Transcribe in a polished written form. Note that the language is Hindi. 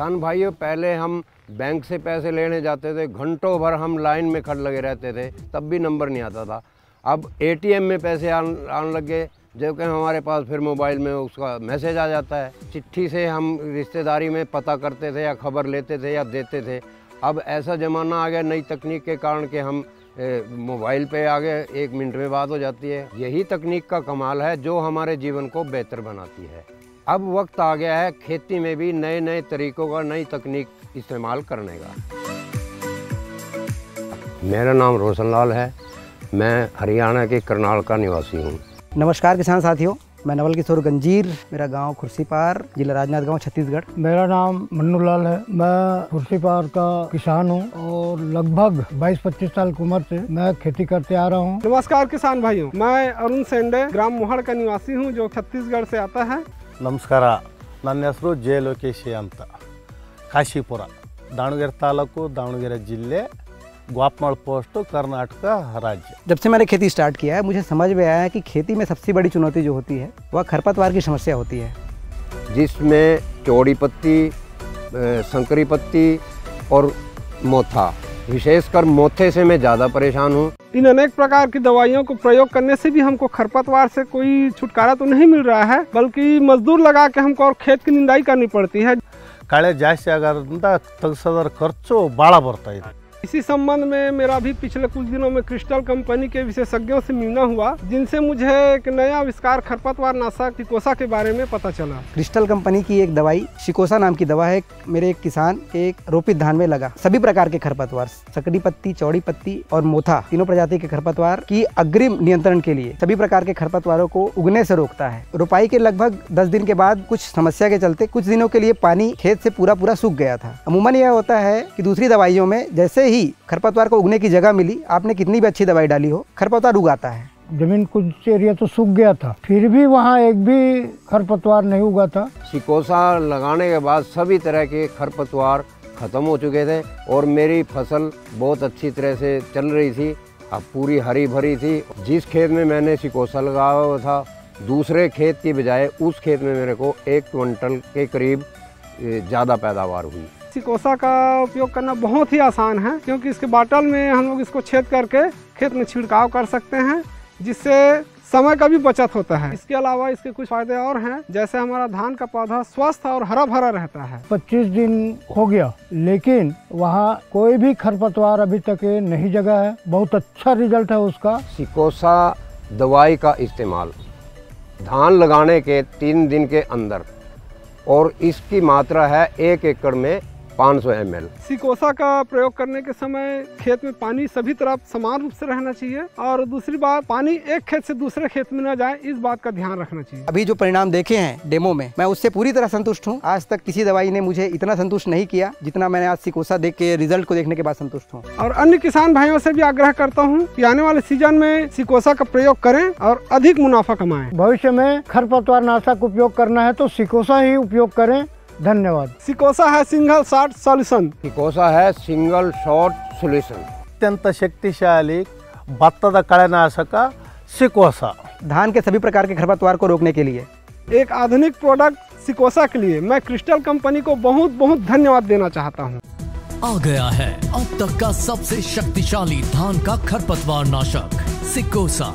किसान भाइयों, पहले हम बैंक से पैसे लेने जाते थे, घंटों भर हम लाइन में खड़े लगे रहते थे, तब भी नंबर नहीं आता था। अब एटीएम में पैसे आने लग गए, जो कि हमारे पास फिर मोबाइल में उसका मैसेज आ जाता है। चिट्ठी से हम रिश्तेदारी में पता करते थे या खबर लेते थे या देते थे। अब ऐसा ज़माना आ गया नई तकनीक के कारण कि हम मोबाइल पे आ गए, 1 मिनट में बात हो जाती है। यही तकनीक का कमाल है जो हमारे जीवन को बेहतर बनाती है। अब वक्त आ गया है खेती में भी नए नए तरीकों का, नई तकनीक इस्तेमाल करने का। मेरा नाम रोशन लाल है, मैं हरियाणा के करनाल का निवासी हूँ। नमस्कार किसान साथियों, मैं नवल किशोर गंजीर, मेरा गांव खुर्सीपार, जिला राजनांदगांव, छत्तीसगढ़। मेरा नाम मन्नू लाल है, मैं खुर्सीपार का किसान हूं और लगभग 22-25 साल की उम्र से मैं खेती करते आ रहा हूं। नमस्कार किसान भाइयों, मैं अरुण सेंडे, ग्राम मोहड़ का निवासी हूं, जो छत्तीसगढ़ से आता है। ನಮಸ್ಕಾರ, ನನ್ನ ಹೆಸರು ಜೆ ಲೋಕೇಶಿ ಅಂತ, ಕಾಶಿಪುರ, ದಾವಣಗೆರೆ ತಾಲೂಕು, ದಾವಣಗೆರೆ ಜಿಲ್ಲೆ, ग्वापमल पोस्ट, कर्नाटक राज्य। जब से मैंने खेती स्टार्ट किया है, मुझे समझ में आया है कि खेती में सबसे बड़ी चुनौती जो होती है वह खरपतवार की समस्या होती है, जिसमें चौड़ी पत्ती, संकरी पत्ती और मोथा, विशेषकर मोथे से मैं ज़्यादा परेशान हूँ। इन अनेक प्रकार की दवाइयों को प्रयोग करने से भी हमको खरपतवार से कोई छुटकारा तो नहीं मिल रहा है, बल्कि मजदूर लगा के हमको और खेत की निंदाई करनी पड़ती है। कಳೆ ಜಾಸ್ತಿ ಆಗೋದ್ರಿಂದ ತೆಗೆಸೋದ್ರ ಖರ್ಚು ಭಾಳ ಬರ್ತಾ ಇದೆ। इसी संबंध में मेरा भी पिछले कुछ दिनों में क्रिस्टल कंपनी के विशेषज्ञों से मिलना हुआ, जिनसे मुझे एक नया आविष्कार खरपतवार नाशक सिकोसा के बारे में पता चला। क्रिस्टल कंपनी की एक दवाई सिकोसा नाम की दवा है। मेरे एक किसान के एक रोपित धान में लगा सभी प्रकार के खरपतवार, सकड़ी पत्ती, चौड़ी पत्ती और मोथा, तीनों प्रजाति के खरपतवार की अग्रिम नियंत्रण के लिए सभी प्रकार के खरपतवारों को उगने से रोकता है। रोपाई के लगभग 10 दिन के बाद कुछ समस्या के चलते कुछ दिनों के लिए पानी खेत से पूरा सूख गया था। अमूमन यह होता है कि दूसरी दवाइयों में जैसे ही खरपतवार को उगने की जगह मिली, आपने कितनी भी अच्छी दवाई डाली हो, खरपतवार उगाता है। जमीन कुछ एरिया तो सूख गया था, फिर भी वहाँ एक भी खरपतवार नहीं उगा था। सिकोसा लगाने के बाद सभी तरह के खरपतवार खत्म हो चुके थे और मेरी फसल बहुत अच्छी तरह से चल रही थी, अब पूरी हरी भरी थी। जिस खेत में मैंने सिकोसा लगाया हुआ था, दूसरे खेत की बजाय उस खेत में मेरे को 1 क्विंटल के करीब ज़्यादा पैदावार हुई। सिकोसा का उपयोग करना बहुत ही आसान है, क्योंकि इसके बाटल में हम लोग इसको छेद करके खेत में छिड़काव कर सकते हैं, जिससे समय का भी बचत होता है। इसके अलावा इसके कुछ फायदे और हैं, जैसे हमारा धान का पौधा स्वस्थ और हरा भरा रहता है। 25 दिन हो गया, लेकिन वहाँ कोई भी खरपतवार अभी तक नहीं जगा है। बहुत अच्छा रिजल्ट है उसका। सिकोसा दवाई का इस्तेमाल धान लगाने के 3 दिन के अंदर, और इसकी मात्रा है 1 एकड़ में 500 ml। सिकोसा का प्रयोग करने के समय खेत में पानी सभी तरफ समान रूप से रहना चाहिए, और दूसरी बात, पानी एक खेत से दूसरे खेत में न जाए, इस बात का ध्यान रखना चाहिए। अभी जो परिणाम देखे हैं डेमो में, मैं उससे पूरी तरह संतुष्ट हूँ। आज तक किसी दवाई ने मुझे इतना संतुष्ट नहीं किया जितना मैंने आज सिकोसा देख के, रिजल्ट को देखने के बाद संतुष्ट हूँ। और अन्य किसान भाइयों से भी आग्रह करता हूँ कि आने वाले सीजन में सिकोसा का प्रयोग करें और अधिक मुनाफा कमाएं। भविष्य में खरपतवार नाशक उपयोग करना है तो सिकोसा ही उपयोग करें। धन्यवाद। सिकोसा है सिंगल शॉट सॉल्यूशन। सिकोसा है सिंगल शॉट सॉल्यूशन। अत्यंत शक्तिशाली भत्तದ ಕಳೆನಾಶಕ सिकोसा। धान के सभी प्रकार के खरपतवार को रोकने के लिए एक आधुनिक प्रोडक्ट सिकोसा के लिए मैं क्रिस्टल कंपनी को बहुत बहुत धन्यवाद देना चाहता हूँ। आ गया है अब तक का सबसे शक्तिशाली धान का खरपतवार नाशक सिकोसा।